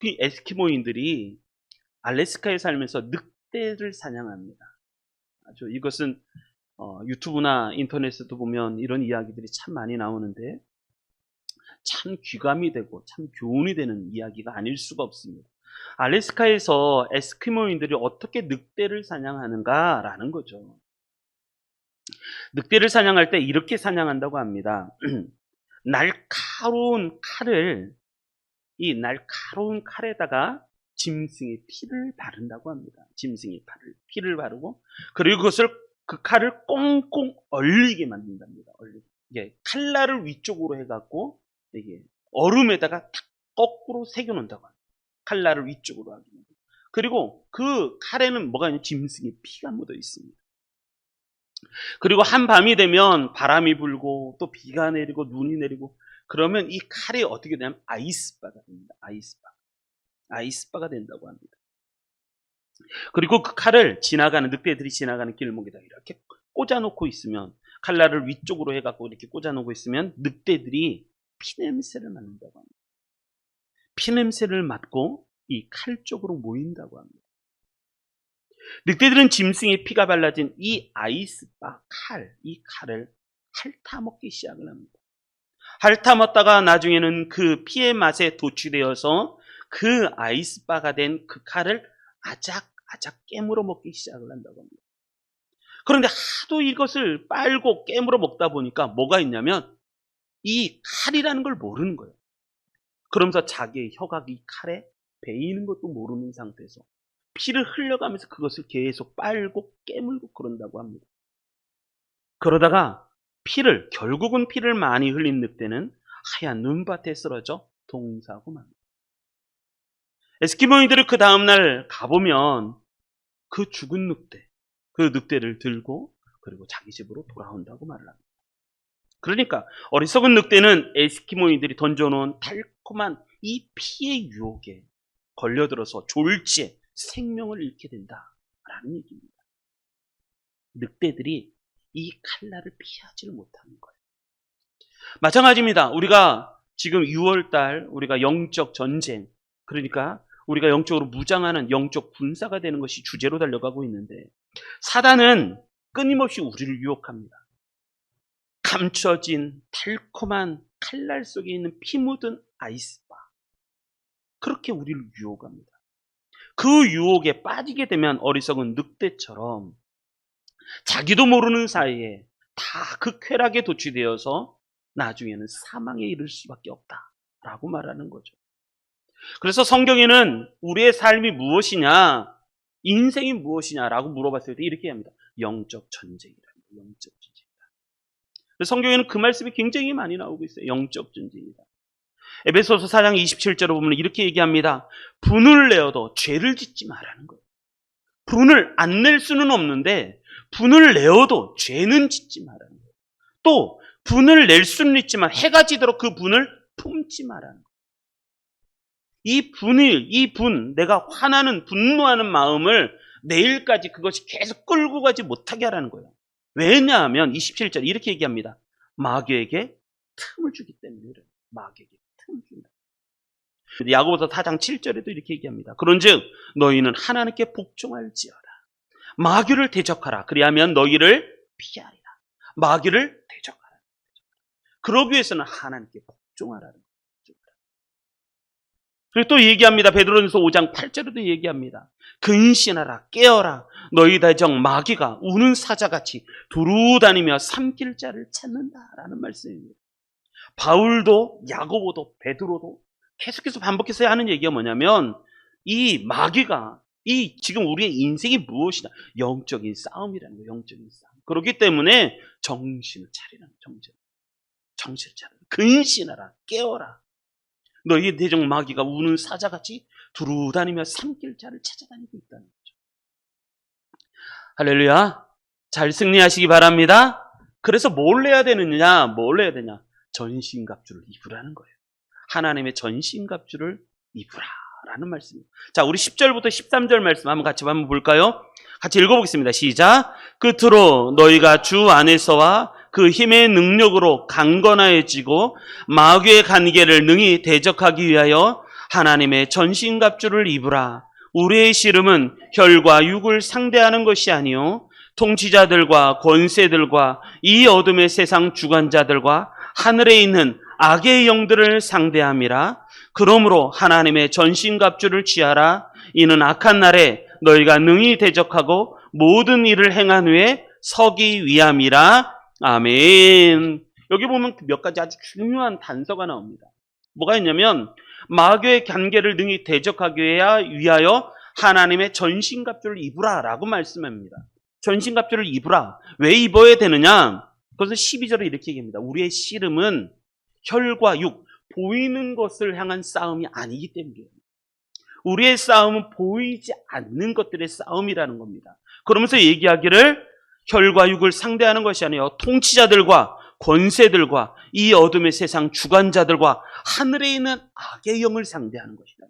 에스키모인들이 알래스카에 살면서 늑대를 사냥합니다. 아주 이것은 유튜브나 인터넷에도 보면 이런 이야기들이 참 많이 나오는데 참 귀감이 되고 참 교훈이 되는 이야기가 아닐 수가 없습니다. 알래스카에서 에스키모인들이 어떻게 늑대를 사냥하는가라는 거죠. 늑대를 사냥할 때 이렇게 사냥한다고 합니다. 날카로운 칼에다가 짐승의 피를 바른다고 합니다. 짐승의 피를 바르고, 그리고 그 칼을 꽁꽁 얼리게 만든답니다. 이게 칼날을 위쪽으로 해갖고 이게 얼음에다가 탁 거꾸로 새겨놓는다고 합니다. 칼날을 위쪽으로 하기. 그리고 그 칼에는 뭐가 있냐면 짐승의 피가 묻어 있습니다. 그리고 한밤이 되면 바람이 불고 또 비가 내리고 눈이 내리고 그러면 이 칼이 어떻게 되냐면 아이스바가 됩니다. 아이스바가 된다고 합니다. 그리고 그 칼을 늑대들이 지나가는 길목에다 이렇게 꽂아놓고 있으면, 칼날을 위쪽으로 해갖고 이렇게 꽂아놓고 있으면 늑대들이 피냄새를 맡는다고 합니다. 피냄새를 맡고 이 칼 쪽으로 모인다고 합니다. 늑대들은 짐승의 피가 발라진 이 아이스바 이 칼을 핥아먹기 시작을 합니다. 핥아먹다가 나중에는 그 피의 맛에 도취되어서 그 아이스바가 된 그 칼을 아작아작 깨물어 먹기 시작을 한다고 합니다. 그런데 하도 이것을 빨고 깨물어 먹다 보니까 뭐가 있냐면 이 칼이라는 걸 모르는 거예요. 그러면서 자기의 혀가 이 칼에 베이는 것도 모르는 상태에서 피를 흘려가면서 그것을 계속 빨고 깨물고 그런다고 합니다. 그러다가 결국은 피를 많이 흘린 늑대는 하얀 눈밭에 쓰러져 동사하고 맙니다. 에스키모인들이 그 다음날 가보면 그 죽은 그 늑대를 들고 그리고 자기 집으로 돌아온다고 말을 합니다. 그러니까 어리석은 늑대는 에스키모인들이 던져놓은 달콤한 이 피의 유혹에 걸려들어서 졸지에 생명을 잃게 된다라는 얘기입니다. 늑대들이 이 칼날을 피하지를 못하는 거예요. 마찬가지입니다. 우리가 지금 6월달 우리가 영적 전쟁, 그러니까 우리가 영적으로 무장하는 영적 군사가 되는 것이 주제로 달려가고 있는데, 사단은 끊임없이 우리를 유혹합니다. 감춰진 달콤한 칼날 속에 있는 피 묻은 아이스바, 그렇게 우리를 유혹합니다. 그 유혹에 빠지게 되면 어리석은 늑대처럼 자기도 모르는 사이에 다 그 쾌락에 도취되어서 나중에는 사망에 이를 수밖에 없다라고 말하는 거죠. 그래서 성경에는 우리의 삶이 무엇이냐, 인생이 무엇이냐라고 물어봤을 때 이렇게 합니다. 영적 전쟁이라는 거예요. 영적 전쟁이다. 성경에는 그 말씀이 굉장히 많이 나오고 있어요. 영적 전쟁이다. 에베소서 4장 27절을 보면 이렇게 얘기합니다. 분을 내어도 죄를 짓지 말라는 거예요. 분을 안 낼 수는 없는데 분을 내어도 죄는 짓지 말라는 거예요. 또 분을 낼 수는 있지만 해가 지도록 그 분을 품지 말라는 거예요. 내가 화나는 분노하는 마음을 내일까지 그것이 계속 끌고 가지 못하게 하라는 거예요. 왜냐하면 27절 이렇게 얘기합니다. 마귀에게 틈을 주기 때문에 그래요. 마귀에게 틈을 준다. 야고보서 4장 7절에도 이렇게 얘기합니다. 그런즉 너희는 하나님께 복종할지어다. 마귀를 대적하라. 그리하면 너희를 피하리라. 마귀를 대적하라. 그러기 위해서는 하나님께 복종하라는 거예요. 그리고 또 얘기합니다. 베드로전서 5장 8절에도 얘기합니다. 근신하라, 깨어라. 너희 대적 마귀가 우는 사자같이 두루 다니며 삼킬 자를 찾는다라는 말씀입니다. 바울도 야고보도 베드로도 계속해서 반복해서 하는 얘기가 뭐냐면 이 마귀가 지금 우리의 인생이 무엇이냐, 영적인 싸움이라는 거예요. 영적인 싸움. 그렇기 때문에 정신을 차리라는 거예요. 정신을 차리라. 근신하라, 깨어라. 너희 대적 마귀가 우는 사자같이 두루 다니며 삼킬 자를 찾아다니고 있다는 거죠. 할렐루야. 잘 승리하시기 바랍니다. 그래서 뭘 해야 되느냐? 전신갑주를 입으라는 거예요. 하나님의 전신갑주를 입으라라는 말씀입니다. 자, 우리 10절부터 13절 말씀 한번 볼까요? 같이 읽어보겠습니다. 시작. 끝으로 너희가 주 안에서와 그 힘의 능력으로 강건해지고 마귀의 간계를 능히 대적하기 위하여 하나님의 전신갑주를 입으라. 우리의 씨름은 혈과 육을 상대하는 것이 아니요 통치자들과 권세들과 이 어둠의 세상 주관자들과 하늘에 있는 악의 영들을 상대함이라. 그러므로 하나님의 전신갑주를 취하라. 이는 악한 날에 너희가 능히 대적하고 모든 일을 행한 후에 서기 위함이라. 아멘. 여기 보면 몇 가지 아주 중요한 단서가 나옵니다. 뭐가 있냐면 마귀의 관계를 능히 대적하기 위하여 하나님의 전신갑주를 입으라 라고 말씀합니다. 전신갑주를 입으라. 왜 입어야 되느냐? 그것은 12절에 이렇게 얘기합니다. 우리의 씨름은 혈과 육, 보이는 것을 향한 싸움이 아니기 때문이에요. 우리의 싸움은 보이지 않는 것들의 싸움이라는 겁니다. 그러면서 얘기하기를 혈과 육을 상대하는 것이 아니요 통치자들과 권세들과 이 어둠의 세상 주관자들과 하늘에 있는 악의 영을 상대하는 것이다.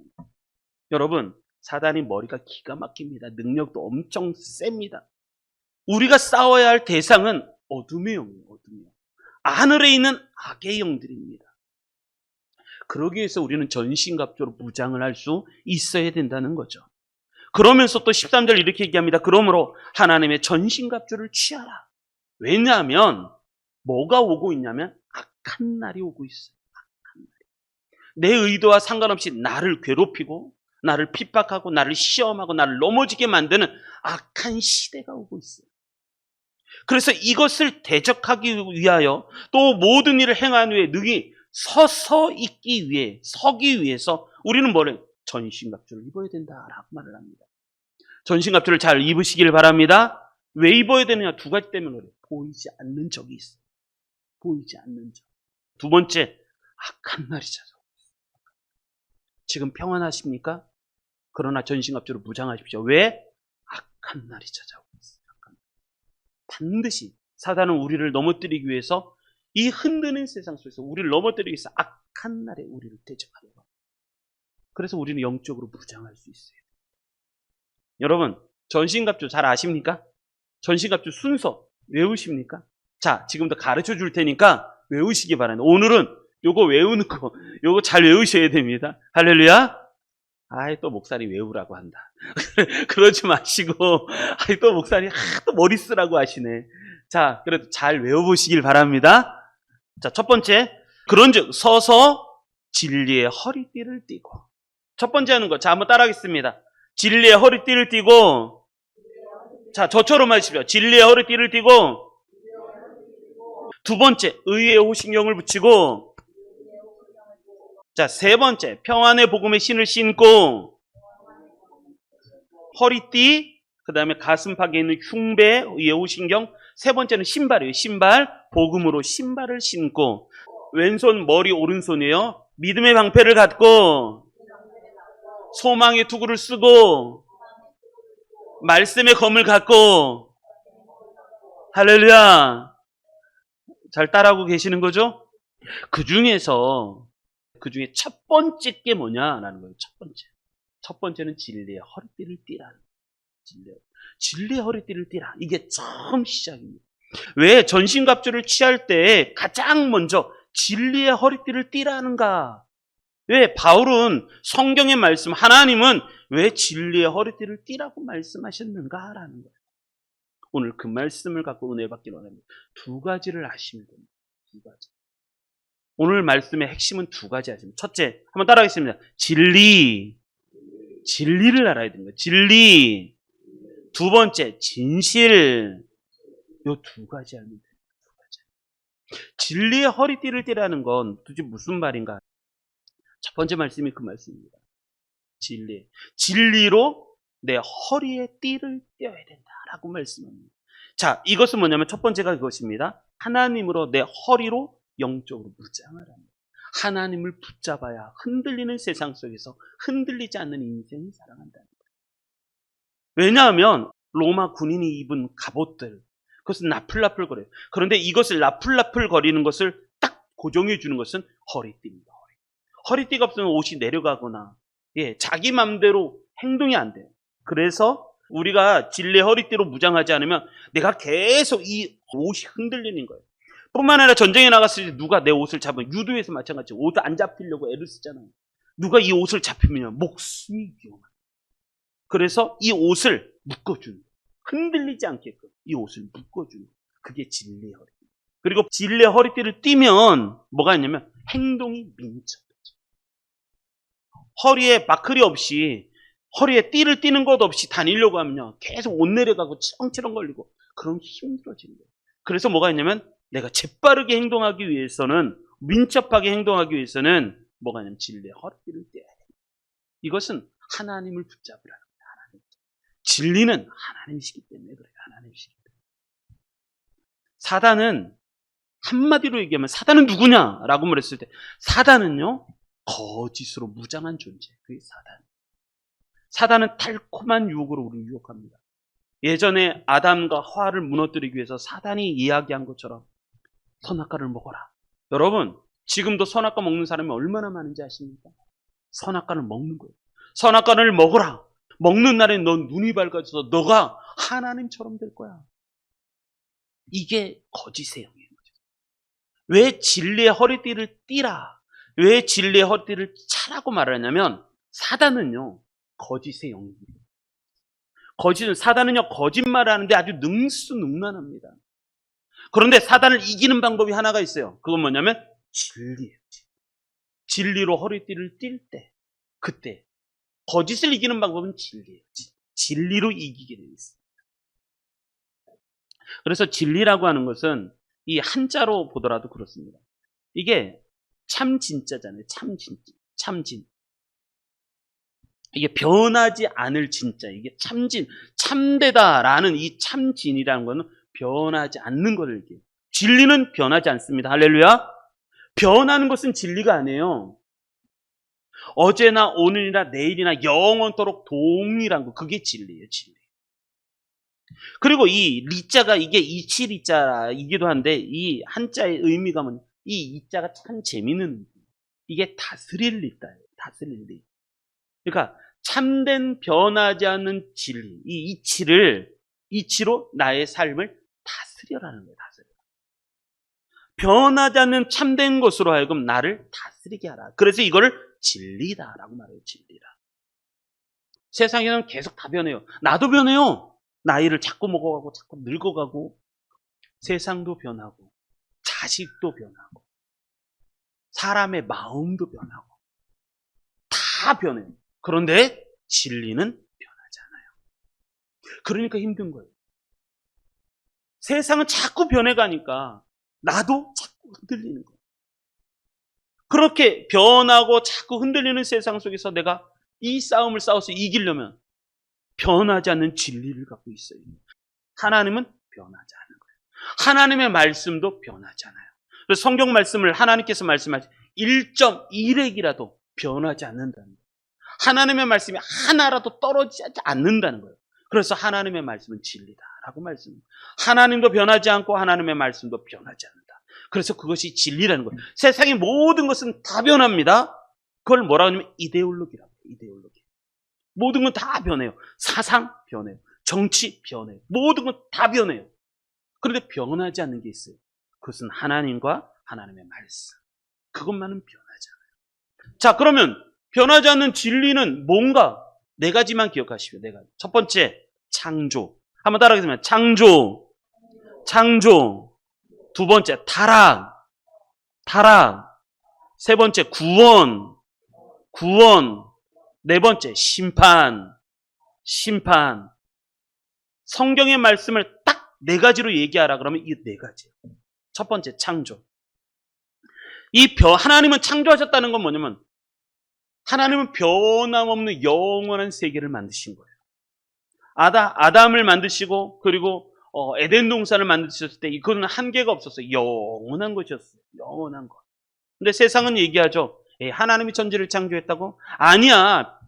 여러분, 사단이 머리가 기가 막힙니다. 능력도 엄청 셉니다. 우리가 싸워야 할 대상은 어둠의 영이에요. 어둠의 영. 하늘에 있는 악의 영들입니다. 그러기 위해서 우리는 전신갑주로 무장을 할 수 있어야 된다는 거죠. 그러면서 또 13절 이렇게 얘기합니다. 그러므로 하나님의 전신갑주를 취하라. 왜냐하면 뭐가 오고 있냐면 악한 날이 오고 있어요. 악한 날이. 내 의도와 상관없이 나를 괴롭히고 나를 핍박하고 나를 시험하고 나를 넘어지게 만드는 악한 시대가 오고 있어요. 그래서 이것을 대적하기 위하여 또 모든 일을 행한 후에 능히 서서 있기 위해, 서기 위해서 우리는 뭐래? 전신갑주를 입어야 된다라고 말을 합니다. 전신갑주를 잘 입으시길 바랍니다. 왜 입어야 되느냐? 두 가지 때문에 그래요. 보이지 않는 적이 있어요. 보이지 않는 적. 두 번째, 악한 날이 찾아오고 있어요. 지금 평안하십니까? 그러나 전신갑주로 무장하십시오. 왜? 악한 날이 찾아오고 있어요. 반드시 사단은 우리를 넘어뜨리기 위해서 이 흔드는 세상 속에서 우리를 넘어뜨리기 위해서 악한 날에 우리를 대적하려고 합니다. 그래서 우리는 영적으로 무장할 수 있어요. 여러분, 전신갑주 잘 아십니까? 전신갑주 순서 외우십니까? 자, 지금부터 가르쳐 줄 테니까 외우시기 바랍니다. 오늘은 요거 외우는 거, 요거 잘 외우셔야 됩니다. 할렐루야! 아이, 또 목사님 외우라고 한다. 그러지 마시고, 아이, 또 목사님, 또 머리 쓰라고 하시네. 자, 그래도 잘 외워보시길 바랍니다. 자, 첫 번째, 그런즉 서서 진리의 허리띠를 띠고. 첫 번째 하는 거, 자, 한번 따라하겠습니다. 진리의 허리띠를 띠고, 자, 저처럼 하십시오. 진리의 허리띠를 띠고, 두 번째, 의의 호신경을 붙이고, 자, 세 번째, 평안의 복음의 신을 신고, 허리띠, 그 다음에 가슴팍에 있는 흉배, 의의 호신경, 세 번째는 신발이에요. 신발, 복음으로 신발을 신고, 왼손, 머리, 오른손이에요. 믿음의 방패를 갖고, 소망의 투구를 쓰고, 말씀의 검을 갖고, 할렐루야. 잘 따라하고 계시는 거죠? 그 중에 첫 번째 게 뭐냐라는 거예요. 첫 번째. 첫 번째는 진리의 허리띠를 띠라는 거예요. 진리의 허리띠를 띠라. 이게 처음 시작입니다. 왜 전신갑주를 취할 때 가장 먼저 진리의 허리띠를 띠라는가? 왜 바울은 성경의 말씀, 하나님은 왜 진리의 허리띠를 띠라고 말씀하셨는가라는 거예요. 오늘 그 말씀을 갖고 은혜 받기를 원합니다. 두 가지를 아시면 됩니다. 두 가지. 오늘 말씀의 핵심은 두 가지 하십니다. 첫째, 한번 따라하겠습니다. 진리를 알아야 됩니다. 진리. 두 번째, 진실. 요 두 가지 알면 됩니다. 두 가지. 진리의 허리띠를 띠라는 건 도대체 무슨 말인가? 첫 번째 말씀이 그 말씀입니다. 진리로 내 허리에 띠를 떼어야 된다라고 말씀합니다. 자, 이것은 뭐냐면 첫 번째가 그것입니다. 하나님으로 내 허리로 영적으로 무장을 합니다. 하나님을 붙잡아야 흔들리는 세상 속에서 흔들리지 않는 인생을 살아간다는 거예요. 왜냐하면 로마 군인이 입은 갑옷들, 그것은 나풀나풀거려요. 그런데 이것을 나풀나풀거리는 것을 딱 고정해 주는 것은 허리띠입니다. 허리띠가 없으면 옷이 내려가거나 자기 맘대로 행동이 안 돼요. 그래서 우리가 진리의 허리띠로 무장하지 않으면 내가 계속 이 옷이 흔들리는 거예요. 뿐만 아니라 전쟁에 나갔을 때 누가 내 옷을 잡으면 유도에서 마찬가지 옷을 안 잡히려고 애를 쓰잖아요. 누가 이 옷을 잡히면 목숨이 위험합니다. 그래서 이 옷을 묶어주는 거예요. 흔들리지 않게끔 이 옷을 묶어주는 거예요. 그게 진리의 허리띠. 그리고 진리의 허리띠를 띠면 뭐가 있냐면 행동이 민첩해져. 허리에 마클이 없이, 허리에 띠를 띠는 것 없이 다니려고 하면요, 계속 옷 내려가고 렁치렁 걸리고 그럼 힘들어지는 거예요. 그래서 뭐가 있냐면 내가 재빠르게 행동하기 위해서는, 민첩하게 행동하기 위해서는 뭐가 있냐면 진리의 허리띠를 떼야 돼요. 이것은 하나님을 붙잡으라는 거예요. 하나님. 진리는 하나님이시기 때문에 그래요. 하나님이시기 때문에. 사단은, 한마디로 얘기하면 사단은 누구냐라고 말했을 때, 사단은요, 거짓으로 무장한 존재. 그게 사단. 사단은 달콤한 유혹으로 우리를 유혹합니다. 예전에 아담과 하와를 무너뜨리기 위해서 사단이 이야기한 것처럼 선악과를 먹어라. 여러분, 지금도 선악과 먹는 사람이 얼마나 많은지 아십니까? 선악과를 먹는 거예요. 선악과를 먹어라. 먹는 날에 넌 눈이 밝아져서 너가 하나님처럼 될 거야. 이게 거짓의 영이에요. 왜 진리의 허리띠를 띠라, 왜 진리의 허리띠를 차라고 말하냐면, 사단은요, 거짓의 영입니다. 사단은요, 거짓말하는데 아주 능수능란합니다. 그런데 사단을 이기는 방법이 하나가 있어요. 그건 뭐냐면 진리예요. 진리로 허리띠를 띨 때, 그때 거짓을 이기는 방법은 진리예요. 진리로 이기게 되어 있습니다. 그래서 진리라고 하는 것은 이 한자로 보더라도 그렇습니다. 이게 참 진짜잖아요. 참진. 이게 변하지 않을 진짜. 이게 참진, 참되다라는 이 참진이라는 거는 변하지 않는 것을 얘기해요. 진리는 변하지 않습니다. 할렐루야. 변하는 것은 진리가 아니에요. 어제나 오늘이나 내일이나 영원토록 동일한 거, 그게 진리예요. 진리. 그리고 이 리자가, 이게 이치리자이기도 한데, 이 한자의 의미가 뭐냐, 이 이자가 참 재미있는, 이게 다스릴 리자예요. 다스릴 리. 그러니까 참된 변하지 않는 진리, 이 이치로 나의 삶을 다스려라는 거예요. 다스려. 변하지 않는 참된 것으로 하여금 나를 다스리게 하라. 그래서 이거를 진리다라고 말해요. 진리다. 세상에는 계속 다 변해요. 나도 변해요. 나이를 자꾸 먹어가고 자꾸 늙어가고, 세상도 변하고 자식도 변하고 사람의 마음도 변하고 다 변해요. 그런데 진리는 변하지 않아요. 그러니까 힘든 거예요. 세상은 자꾸 변해가니까 나도 자꾸 흔들리는 거예요. 그렇게 변하고 자꾸 흔들리는 세상 속에서 내가 이 싸움을 싸워서 이기려면 변하지 않는 진리를 갖고 있어요. 하나님은 변하지 않는 거예요. 하나님의 말씀도 변하지 않아요. 그래서 성경 말씀을 하나님께서 말씀하신 1.1핵이라도 변하지 않는다는 거예요. 하나님의 말씀이 하나라도 떨어지지 않는다는 거예요. 그래서 하나님의 말씀은 진리다라고 말씀합니다. 하나님도 변하지 않고 하나님의 말씀도 변하지 않는다. 그래서 그것이 진리라는 거예요. 세상의 모든 것은 다 변합니다. 그걸 뭐라고 하냐면 이데올로기라고 해요. 이데올로기. 모든 건 다 변해요. 사상 변해요. 정치 변해요. 모든 건 다 변해요. 그런데 변하지 않는 게 있어요. 그것은 하나님과 하나님의 말씀. 그것만은 변하지 않아요. 자, 그러면 변하지 않는 진리는 뭔가? 네 가지만 기억하시고요. 네 가지. 첫 번째, 창조. 한번 따라하겠습니다. 창조. 두 번째, 타락. 세 번째, 구원. 네 번째, 심판. 성경의 말씀을 딱 네 가지로 얘기하라 그러면 이 네 가지예요. 첫 번째, 창조. 하나님은 창조하셨다는 건 뭐냐면, 하나님은 변함없는 영원한 세계를 만드신 거예요. 아담을 만드시고, 그리고 에덴 동산을 만드셨을 때 이거는 한계가 없었어요. 영원한 것이었어요. 영원한 것. 근데 세상은 얘기하죠. 하나님이 천지를 창조했다고? 아니야.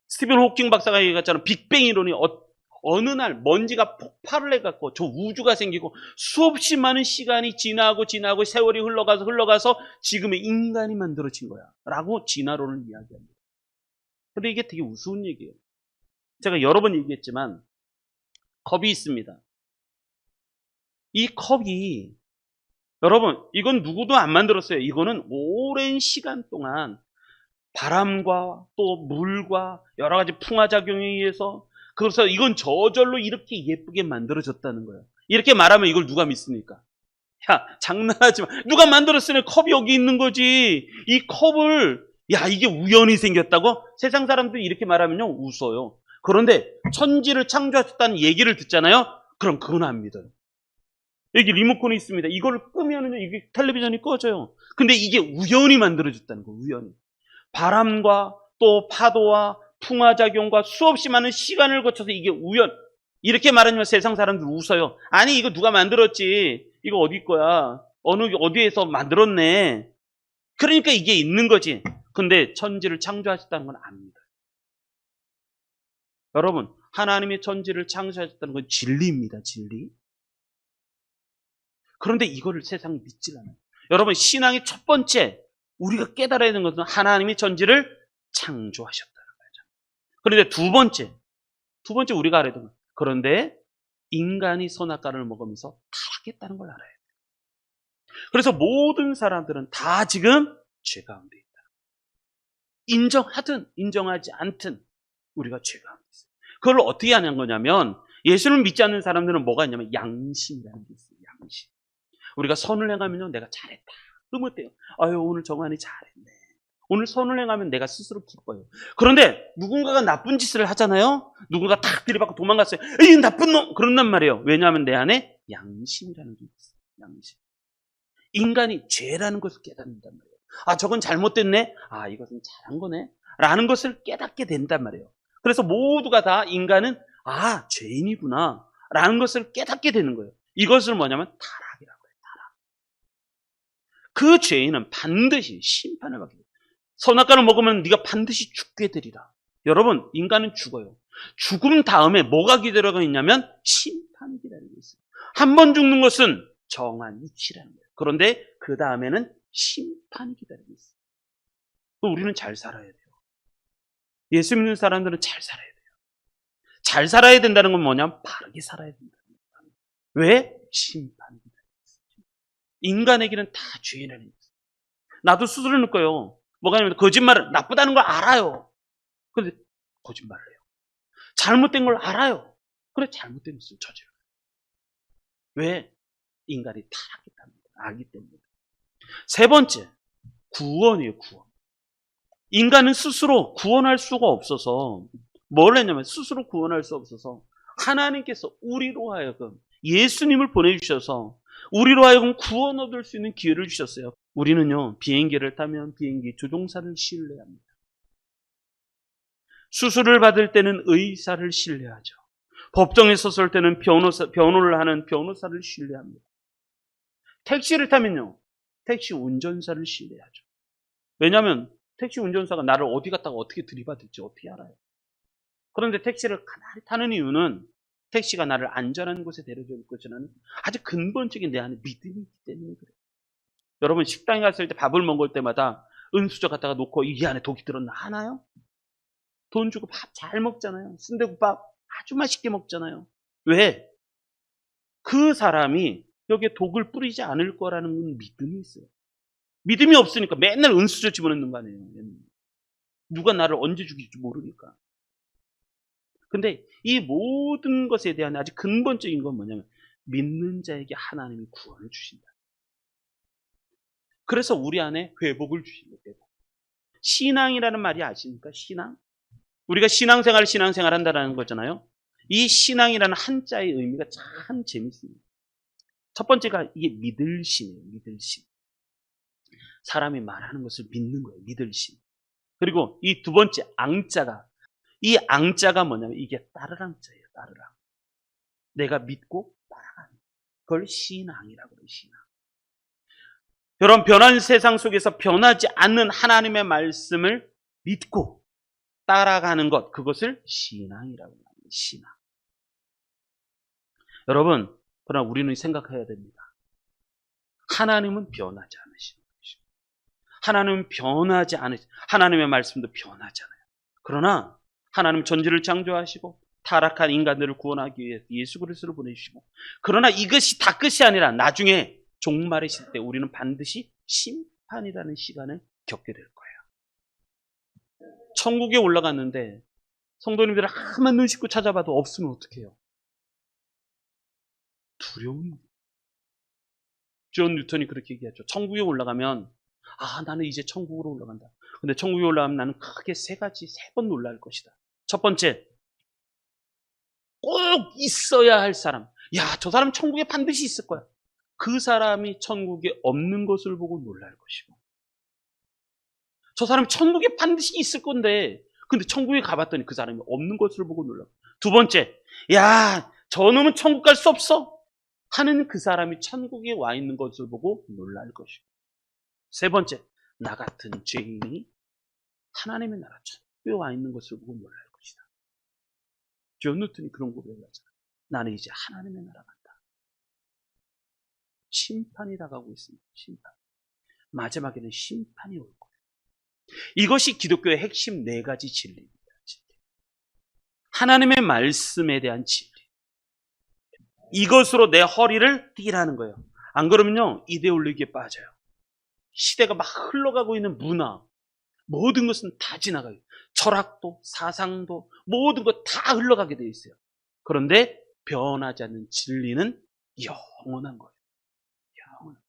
스티븐 호킹 박사가 얘기했잖아. 빅뱅 이론이 어느 날 먼지가 폭발을 해갖고 저 우주가 생기고 수없이 많은 시간이 지나고 세월이 흘러가서 지금의 인간이 만들어진 거야 라고 진화론을 이야기합니다. 근데 이게 되게 우스운 얘기예요. 제가 여러 번 얘기했지만 컵이 있습니다. 이 컵이, 여러분, 이건 누구도 안 만들었어요. 이거는 오랜 시간 동안 바람과 또 물과 여러 가지 풍화작용에 의해서, 그래서 이건 저절로 이렇게 예쁘게 만들어졌다는 거예요. 이렇게 말하면 이걸 누가 믿습니까? 야, 장난하지 마. 누가 만들었으니 컵이 여기 있는 거지. 이 컵을, 야, 이게 우연히 생겼다고? 세상 사람들이 이렇게 말하면요, 웃어요. 그런데 천지를 창조하셨다는 얘기를 듣잖아요? 그럼 그건 안 믿어요. 여기 리모컨이 있습니다. 이걸 끄면은 이게 텔레비전이 꺼져요. 근데 이게 우연히 만들어졌다는 거예요, 우연히. 바람과 또 파도와 풍화작용과 수없이 많은 시간을 거쳐서 이게 우연. 이렇게 말하면 세상 사람들 웃어요. 아니, 이거 누가 만들었지. 이거 어디 거야. 어디에서 만들었네. 그러니까 이게 있는 거지. 근데 천지를 창조하셨다는 건 압니다. 여러분, 하나님의 천지를 창조하셨다는 건 진리입니다, 진리. 그런데 이거를 세상이 믿질 않아요. 여러분, 신앙의 첫 번째 우리가 깨달아야 되는 것은 하나님이 천지를 창조하셨다는 거죠. 그런데 두 번째 우리가 알아야 되는 건, 그런데 인간이 선악과를 먹으면서 타락했다는 걸 알아야 돼요. 그래서 모든 사람들은 다 지금 죄 가운데 있다. 인정하든 인정하지 않든 우리가 죄 가운데 있어요. 그걸 어떻게 하는 거냐면, 예수를 믿지 않는 사람들은 뭐가 있냐면 양심이라는 게 있어요. 양심. 우리가 선을 행하면요, 내가 잘했다. 흐뭇해요. 아유, 오늘 정한이 잘했네. 오늘 선을 행하면 내가 스스로 기뻐요. 그런데 누군가가 나쁜 짓을 하잖아요. 누군가 탁 들이받고 도망갔어요. 이 나쁜 놈! 그런단 말이에요. 왜냐하면 내 안에 양심이라는 게 있어요. 양심. 인간이 죄라는 것을 깨닫는단 말이에요. 아, 저건 잘못됐네. 아, 이것은 잘한 거네. 라는 것을 깨닫게 된단 말이에요. 그래서 모두가 다 인간은 아, 죄인이구나 라는 것을 깨닫게 되는 거예요. 이것을 뭐냐면 타락이라고 해요. 타락. 그 죄인은 반드시 심판을 받게 돼요. 선악과를 먹으면 네가 반드시 죽게 되리라. 여러분, 인간은 죽어요. 죽음 다음에 뭐가 기다리고 있냐면 심판이 기다리고 있어요. 한 번 죽는 것은 정한 이치라는 거예요. 그런데 그 다음에는 심판이 기다리고 있어요. 우리는 잘 살아야 돼요. 예수 믿는 사람들은 잘 살아야 돼요. 잘 살아야 된다는 건 뭐냐면 바르게 살아야 된다는 거예요. 왜? 심판이 기다리고 있어요. 인간에게는 다 죄인이라는 거예요. 나도 스스로 느껴요. 뭐가 아니면 거짓말을 나쁘다는 걸 알아요. 그런데 거짓말을 해요. 잘못된 걸 알아요. 그래, 잘못된 것을 저질러요. 왜? 인간이 타락했다는 거예요. 알기 때문에. 세 번째, 구원이에요, 구원. 인간은 스스로 구원할 수가 없어서, 뭘 했냐면 스스로 구원할 수 없어서 하나님께서 우리로 하여금 예수님을 보내주셔서 우리로 하여금 구원 얻을 수 있는 기회를 주셨어요. 우리는요, 비행기를 타면 비행기 조종사를 신뢰합니다. 수술을 받을 때는 의사를 신뢰하죠. 법정에 섰을 때는 변호를 하는 변호사를 신뢰합니다. 택시를 타면요, 택시 운전사를 신뢰하죠. 왜냐하면 택시 운전사가 나를 어디 갔다가 어떻게 들이받을지 어떻게 알아요. 그런데 택시를 가만히 타는 이유는 택시가 나를 안전한 곳에 데려줄 것이라는 아주 근본적인 내 안에 믿음이 있기 때문에 그래요. 여러분, 식당에 갔을 때 밥을 먹을 때마다 은수저 갖다가 놓고 이 안에 독이 들었나 하나요? 돈 주고 밥 잘 먹잖아요. 순대국밥 아주 맛있게 먹잖아요. 왜? 그 사람이 여기에 독을 뿌리지 않을 거라는 믿음이 있어요. 믿음이 없으니까 맨날 은수저 집어넣는 거 아니에요. 누가 나를 언제 죽일지 모르니까. 근데 이 모든 것에 대한 아주 근본적인 건 뭐냐면 믿는 자에게 하나님이 구원을 주신다. 그래서 우리 안에 회복을 주신 거예요. 신앙이라는 말이 아십니까? 신앙? 우리가 신앙생활 한다는 거잖아요. 이 신앙이라는 한자의 의미가 참 재밌습니다. 첫 번째가 이게 믿을 신이에요. 믿을 신. 사람이 말하는 것을 믿는 거예요. 믿을 신. 그리고 이 두 번째 앙자가, 이 앙자가 뭐냐면 이게 따르랑자예요. 따르랑. 내가 믿고 따라가는. 그걸 신앙이라고 해요. 신앙. 여러분, 변한 세상 속에서 변하지 않는 하나님의 말씀을 믿고 따라가는 것, 그것을 신앙이라고 합니다. 신앙. 여러분, 그러나 우리는 생각해야 됩니다. 하나님은 변하지 않으시는 것이고, 하나님은 변하지 않으시, 하나님의 말씀도 변하지 않아요. 그러나 하나님 전지를 창조하시고 타락한 인간들을 구원하기 위해 예수 그리스도를 보내주시고, 그러나 이것이 다 끝이 아니라 나중에 종말이실 때 우리는 반드시 심판이라는 시간을 겪게 될 거예요. 천국에 올라갔는데 성도님들 아무만 눈 씻고 찾아봐도 없으면 어떡해요? 두려움이에요. 존 뉴턴이 그렇게 얘기하죠. 천국에 올라가면 나는 이제 천국으로 올라간다. 근데 천국에 올라가면 나는 크게 세 번 놀랄 것이다. 첫 번째, 꼭 있어야 할 사람. 저 사람 천국에 반드시 있을 거야. 그 사람이 천국에 없는 것을 보고 놀랄 것이고, 저 사람이 천국에 반드시 있을 건데 근데 천국에 가봤더니 그 사람이 없는 것을 보고 놀라. 두 번째, 저놈은 천국 갈 수 없어 하는 그 사람이 천국에 와 있는 것을 보고 놀랄 것이고, 세 번째, 나 같은 죄인이 하나님의 나라 천국에 와 있는 것을 보고 놀랄 것이다. 존 뉴턴이 그런 고백을 하잖아. 나는 이제 하나님의 나라 간다. 심판이 다가오고 있습니다. 심판. 마지막에는 심판이 올 거예요. 이것이 기독교의 핵심 4가지 진리입니다. 하나님의 말씀에 대한 진리. 이것으로 내 허리를 띠라는 거예요. 안 그러면요, 이데올로기에 빠져요. 시대가 막 흘러가고 있는 문화, 모든 것은 다 지나가요. 철학도, 사상도, 모든 것 다 흘러가게 되어 있어요. 그런데 변하지 않는 진리는 영원한 거예요. 영원한.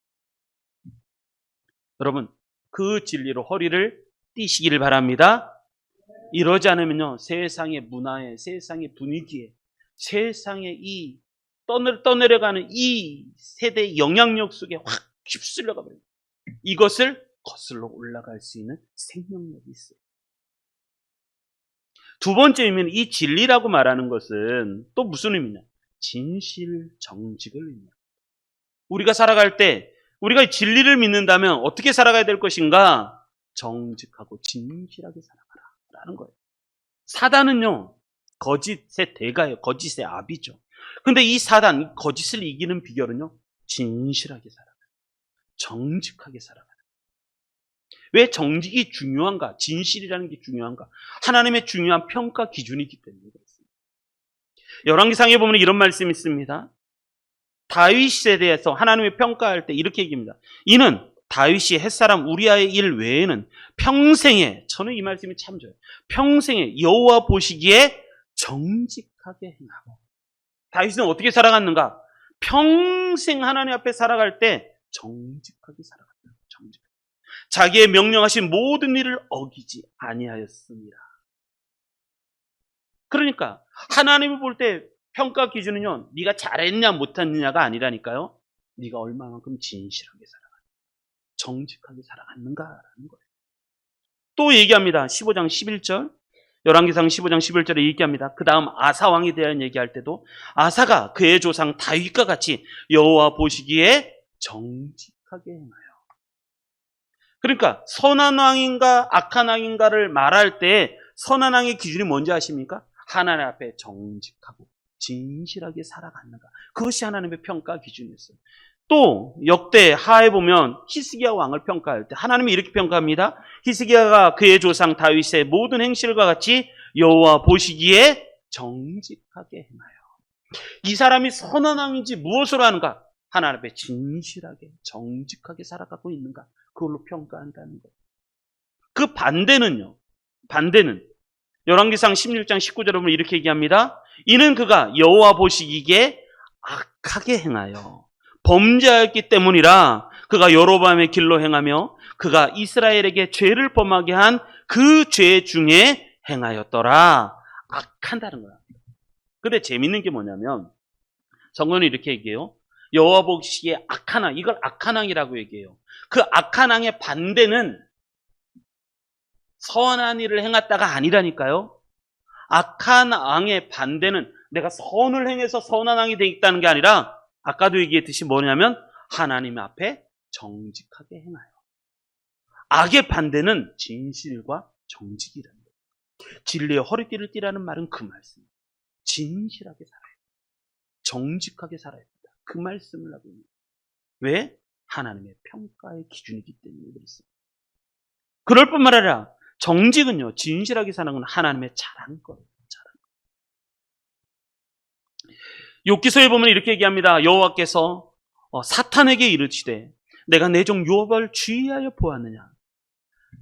여러분, 그 진리로 허리를 띠시기를 바랍니다. 이러지 않으면요, 세상의 문화에, 세상의 분위기에, 세상의 이 떠내려가는 이 세대의 영향력 속에 확 휩쓸려가 버립니다. 이것을 거슬러 올라갈 수 있는 생명력이 있어요. 두 번째 의미는, 이 진리라고 말하는 것은 또 무슨 의미냐? 진실, 정직을 의미합니다. 우리가 살아갈 때 우리가 진리를 믿는다면 어떻게 살아가야 될 것인가? 정직하고 진실하게 살아가라 라는 거예요. 사단은요, 거짓의 대가예요. 거짓의 아비죠. 근데 이 사단, 거짓을 이기는 비결은요, 진실하게 살아가요. 정직하게 살아가요. 왜 정직이 중요한가? 진실이라는 게 중요한가? 하나님의 중요한 평가 기준이기 때문에 그렇습니다. 열왕기상에 보면 이런 말씀이 있습니다. 다윗에 대해서 하나님의 평가할 때 이렇게 얘기합니다. 이는 다윗이 햇사람 우리아의 일 외에는 평생에, 저는 이 말씀이 참 좋아요. 평생에 여호와 보시기에 정직하게 행하고. 다윗은 어떻게 살아갔는가? 평생 하나님 앞에 살아갈 때 정직하게 살아갔다. 정직. 자기의 명령하신 모든 일을 어기지 아니하였습니다. 그러니까 하나님을 볼 때 평가 기준은요, 네가 잘했냐 못했느냐가 아니라니까요. 네가 얼마만큼 진실하게 살아갔는가, 정직하게 살아갔는가라는 거예요. 또 얘기합니다. 15장 11절, 열왕기상 15장 11절에 얘기합니다. 그 다음 아사 왕에 대한 얘기할 때도 아사가 그의 조상 다윗과 같이 여호와 보시기에 정직하게 행하여. 그러니까 선한 왕인가 악한 왕인가를 말할 때 선한 왕의 기준이 뭔지 아십니까? 하나님 앞에 정직하고 진실하게 살아갔는가. 그것이 하나님의 평가 기준이었어요. 또 역대 하에 보면 히스기야 왕을 평가할 때 하나님이 이렇게 평가합니다. 히스기야가 그의 조상 다윗의 모든 행실과 같이 여호와 보시기에 정직하게 행하여. 이 사람이 선한 왕인지 무엇으로 하는가? 하나님 앞에 진실하게 정직하게 살아가고 있는가? 그걸로 평가한다는 거예요. 그 반대는 열왕기상 16장 19절에 보면 이렇게 얘기합니다. 이는 그가 여호와 보시기에 악하게 행하여 범죄하였기 때문이라. 그가 여로보암의 길로 행하며 그가 이스라엘에게 죄를 범하게 한 그 죄 중에 행하였더라. 악한다는 거야. 근데 재밌는 게 뭐냐면 성경은 이렇게 얘기해요. 여호와 보시기에 악한 왕, 이걸 악한 왕이라고 얘기해요. 그 악한 왕의 반대는 선한 일을 행했다가 아니라니까요. 악한 왕의 반대는 내가 선을 행해서 선한 왕이 되겠다는 게 아니라, 아까도 얘기했듯이 뭐냐면 하나님 앞에 정직하게 행하여. 악의 반대는 진실과 정직이라는 거예요. 진리의 허리띠를 띠라는 말은 그 말씀이에요. 진실하게 살아야 돼요. 정직하게 살아야 된다. 그 말씀을 하고 있는 거예요. 왜? 하나님의 평가의 기준이기 때문에 그렇습니다. 그럴 뿐만 아니라 정직은요, 진실하게 사는 건 하나님의 자랑거예요. 욥기서에 보면 이렇게 얘기합니다. 여호와께서 사탄에게 이르시되 내가 내 종 욥을 주의하여 보았느냐.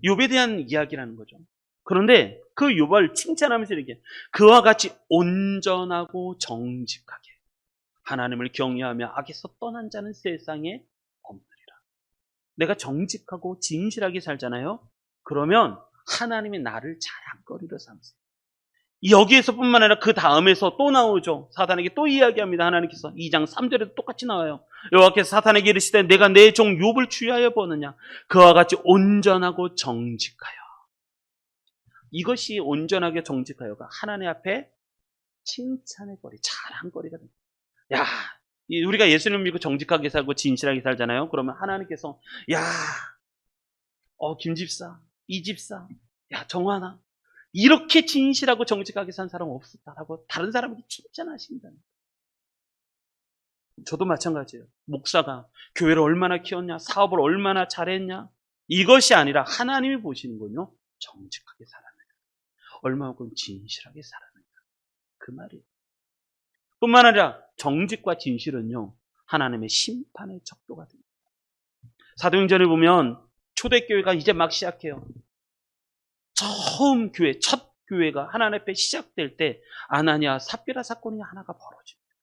욥에 대한 이야기라는 거죠. 그런데 그 욥을 칭찬하면서 이렇게 그와 같이 온전하고 정직하게 하나님을 경외하며 악에서 떠난 자는 세상에 없느니라. 내가 정직하고 진실하게 살잖아요. 그러면 하나님이 나를 자랑거리로 삼으세요. 여기에서뿐만 아니라 그 다음에서 또 나오죠. 사탄에게 또 이야기합니다. 하나님께서 2장 3절에도 똑같이 나와요. 여호와께서 사탄에게 이르시되 내가 내 종 욥을 취하여 보느냐 그와 같이 온전하고 정직하여. 이것이 온전하게 정직하여가 하나님 앞에 칭찬의 거리, 자랑거리가 됩니다. 야, 우리가 예수님을 믿고 정직하게 살고 진실하게 살잖아요. 그러면 하나님께서 야, 김 집사, 이 집사, 야, 정환아, 이렇게 진실하고 정직하게 산 사람 없었다라고 다른 사람에게 칭찬하신다. 저도 마찬가지예요. 목사가 교회를 얼마나 키웠냐, 사업을 얼마나 잘했냐, 이것이 아니라 하나님이 보시는군요. 정직하게 살았느냐, 얼마만큼 진실하게 살았느냐, 그 말이에요. 뿐만 아니라 정직과 진실은요, 하나님의 심판의 척도가 됩니다. 사도행전을 보면 초대교회가 이제 막 시작해요. 처음 교회, 첫 교회가 하나님 앞에 시작될 때 아나니아 삽비라 사건이 하나가 벌어집니다.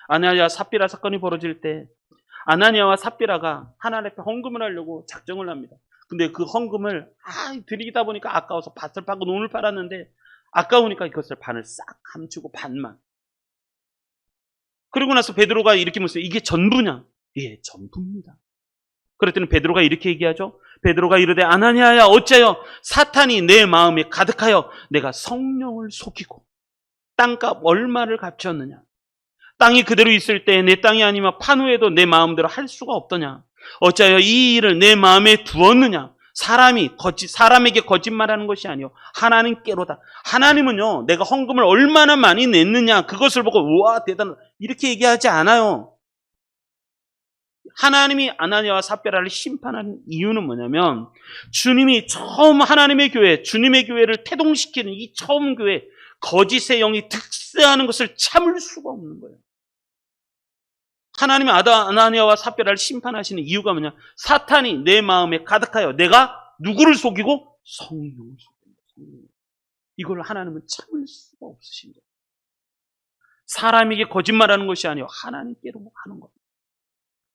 아나니아 삽비라 사건이 벌어질 때 아나니아와 삽비라가 하나님 앞에 헌금을 하려고 작정을 합니다. 근데 그 헌금을 드리다 보니까 아까워서 밭을 파고 논을 팔았는데 아까우니까 이것을 반을 싹 감추고 반만. 그리고 나서 베드로가 이렇게 물었어요. 이게 전부냐? 예, 전부입니다. 그랬더니 베드로가 이렇게 얘기하죠. 베드로가 이르되 아나니아야 어째여 사탄이 내 마음에 가득하여 내가 성령을 속이고 땅값 얼마를 갚혔느냐. 땅이 그대로 있을 때 내 땅이 아니면 판후에도 내 마음대로 할 수가 없더냐. 어째여 이 일을 내 마음에 두었느냐. 사람에게 거짓말하는 것이 아니요 하나님께로다. 하나님은요 내가 헌금을 얼마나 많이 냈느냐 그것을 보고 우와 대단하다 이렇게 얘기하지 않아요. 하나님이 아나니아와 삽비라를 심판하는 이유는 뭐냐면 주님이 처음 하나님의 교회, 주님의 교회를 태동시키는 이 처음 교회 거짓의 영이 득세하는 것을 참을 수가 없는 거예요. 하나님이 아나니아와 삽비라를 심판하시는 이유가 뭐냐? 사탄이 내 마음에 가득하여 내가 누구를 속이고? 성령을 속입니다. 이걸 하나님은 참을 수가 없으신 거예요. 사람에게 거짓말하는 것이 아니요 하나님께로 하는 겁니다.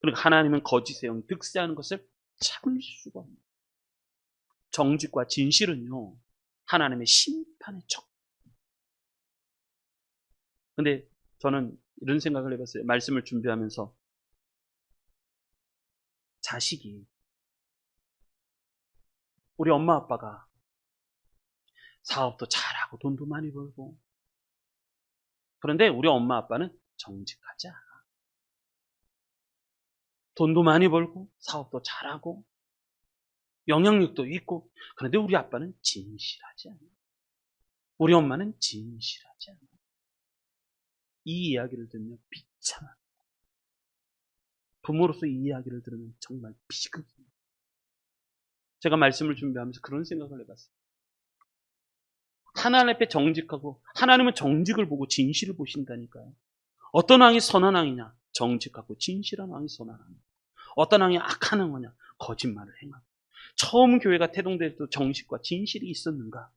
그러니까 하나님은 거짓의 영, 득세하는 것을 참을 수가 없는 거예요. 정직과 진실은요 하나님의 심판의 척. 근데 저는 이런 생각을 해봤어요. 말씀을 준비하면서 자식이 우리 엄마 아빠가 사업도 잘하고 돈도 많이 벌고 그런데 우리 엄마 아빠는 정직하지 않아. 돈도 많이 벌고 사업도 잘하고 영향력도 있고 그런데 우리 아빠는 진실하지 않아. 우리 엄마는 진실하지 않아. 이 이야기를 들으면 비참합니다. 부모로서 이 이야기를 들으면 정말 비극입니다. 제가 말씀을 준비하면서 그런 생각을 해봤어요. 하나님 앞에 정직하고 하나님은 정직을 보고 진실을 보신다니까요. 어떤 왕이 선한 왕이냐? 정직하고 진실한 왕이 선한 왕이냐. 어떤 왕이 악한 왕이냐? 거짓말을 행하고. 처음 교회가 태동될 때 정직과 진실이 있었는가?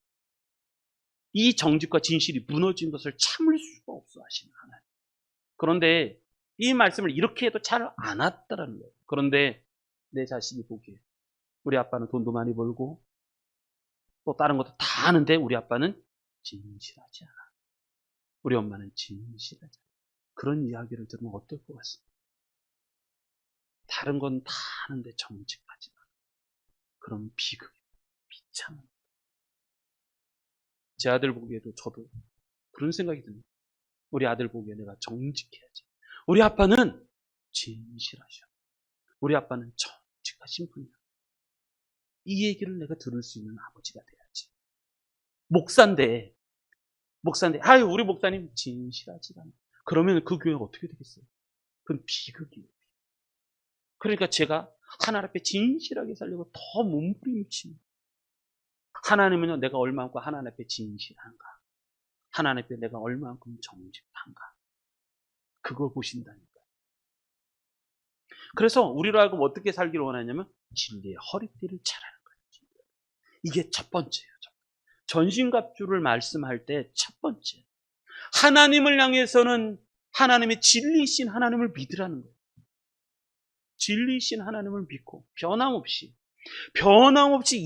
이 정직과 진실이 무너진 것을 참을 수가 없어 하시는 하나님. 그런데 이 말씀을 이렇게 해도 잘 안 왔다라는 거예요. 그런데 내 자식이 보기에 우리 아빠는 돈도 많이 벌고 또 다른 것도 다 하는데 우리 아빠는 진실하지 않아. 우리 엄마는 진실하지 않아. 그런 이야기를 들으면 어떨 것 같습니까? 다른 건 다 하는데 정직하지 않아. 그럼 비극, 비참합니다. 제 아들 보기에도 저도 그런 생각이 듭니다. 우리 아들 보기에 내가 정직해야지. 우리 아빠는 진실하셔. 우리 아빠는 정직하신 분이야. 이 얘기를 내가 들을 수 있는 아버지가 돼야지. 목사인데, 아유, 우리 목사님 진실하지가 않아. 그러면 그 교회가 어떻게 되겠어요? 그건 비극이에요. 그러니까 제가 하나님 앞에 진실하게 살려고 더 몸부림칩니다. 하나님은요, 내가 얼마만큼 하나님 앞에 진실한가? 하나님 앞에 내가 얼마만큼 정직한가? 그걸 보신다니까요. 그래서 우리로 하여금 어떻게 살기를 원하냐면 진리의 허리띠를 차라는 거예요. 이게 첫 번째예요. 전신갑주를 말씀할 때 첫 번째. 하나님을 향해서는 하나님의 진리이신 하나님을 믿으라는 거예요. 진리이신 하나님을 믿고 변함없이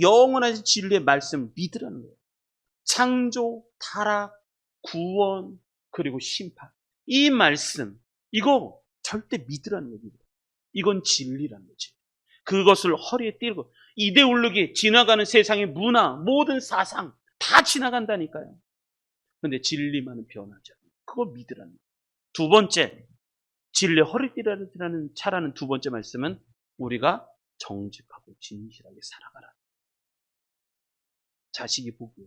영원하신 진리의 말씀을 믿으라는 거예요. 창조, 타락, 구원, 그리고 심판. 이 말씀, 이거 절대 믿으라는 거예요. 이건 진리라는 거지. 그것을 허리에 띠고 이데올로기, 지나가는 세상의 문화, 모든 사상 다 지나간다니까요. 근데 진리만은 변하지 않아요. 그걸 믿으라는 거예요. 두 번째, 진리에 허리띠라는 차라는 두 번째 말씀은 우리가 정직하고 진실하게 살아가라. 자식이 보기에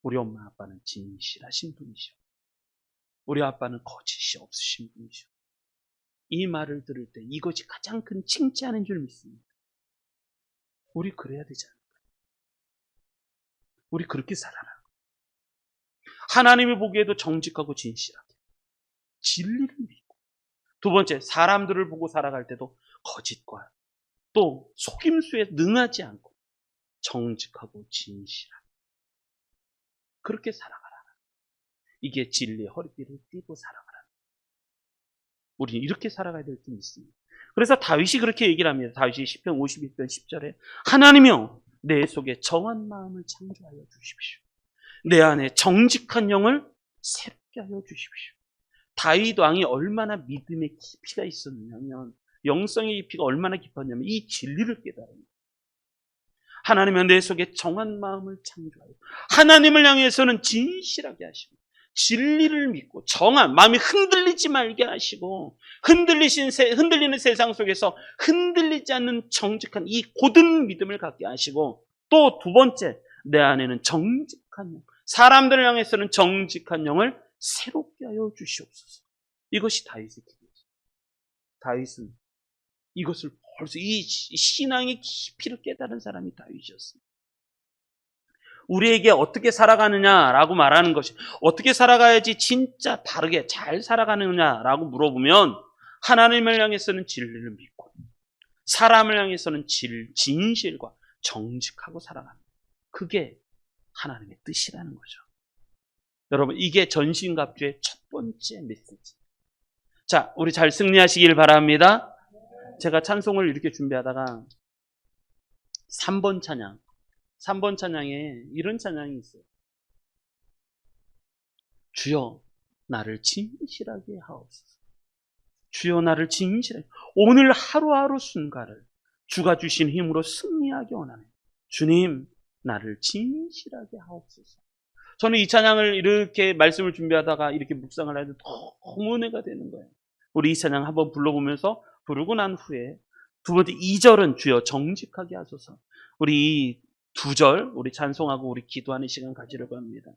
우리 엄마 아빠는 진실하신 분이셔. 우리 아빠는 거짓이 없으신 분이셔. 이 말을 들을 때 이것이 가장 큰 칭찬인 줄 믿습니다. 우리 그래야 되지 않을까? 우리 그렇게 살아라. 하나님이 보기에도 정직하고 진실하게 진리를 믿고, 두 번째, 사람들을 보고 살아갈 때도 거짓과 또 속임수에 능하지 않고 정직하고 진실하게 그렇게 살아가라. 이게 진리의 허리띠를 띠고 살아가라. 우리는 이렇게 살아가야 될 줄 믿습니다. 그래서 다윗이 그렇게 얘기를 합니다. 다윗이 시편 51편 10절에 하나님이여 내 속에 정한 마음을 창조하여 주십시오. 내 안에 정직한 영을 새롭게 하여 주십시오. 다윗 왕이 얼마나 믿음의 깊이가 있었냐면, 영성의 깊이가 얼마나 깊었냐면 이 진리를 깨달습니다. 하나님은 내 속에 정한 마음을 창조하여 하나님을 향해서는 진실하게 하시고 진리를 믿고 정한 마음이 흔들리지 말게 하시고 흔들리는 세상 속에서 흔들리지 않는 정직한 이 고든 믿음을 갖게 하시고, 또 두 번째, 내 안에는 정직한 영, 사람들을 향해서는 정직한 영을 새롭게 하여 주시옵소서. 이것이 다윗의 기도였어요. 다윗은 이것을 벌써 이 신앙의 깊이를 깨달은 사람이 다윗이었습니다. 우리에게 어떻게 살아가느냐라고 말하는 것이, 어떻게 살아가야지 진짜 바르게 잘 살아가느냐라고 물어보면, 하나님을 향해서는 진리를 믿고 사람을 향해서는 진실과 정직하고 살아가는, 그게 하나님의 뜻이라는 거죠. 여러분, 이게 전신갑주의 첫 번째 메시지. 자, 우리 잘 승리하시길 바랍니다. 제가 찬송을 이렇게 준비하다가 3번 찬양에 이런 찬양이 있어요. 주여 나를 진실하게 하옵소서. 주여 나를 진실하게, 오늘 하루하루 순간을 주가 주신 힘으로 승리하게 원하네. 주님 나를 진실하게 하옵소서. 저는 이 찬양을 이렇게 말씀을 준비하다가 이렇게 묵상을 하는데 너무 은혜가 되는 거예요. 우리 이 찬양 한번 불러보면서, 부르고 난 후에 두 번째 2절은 주여 정직하게 하소서. 우리 이 2절 우리 찬송하고 우리 기도하는 시간 가지려고 합니다.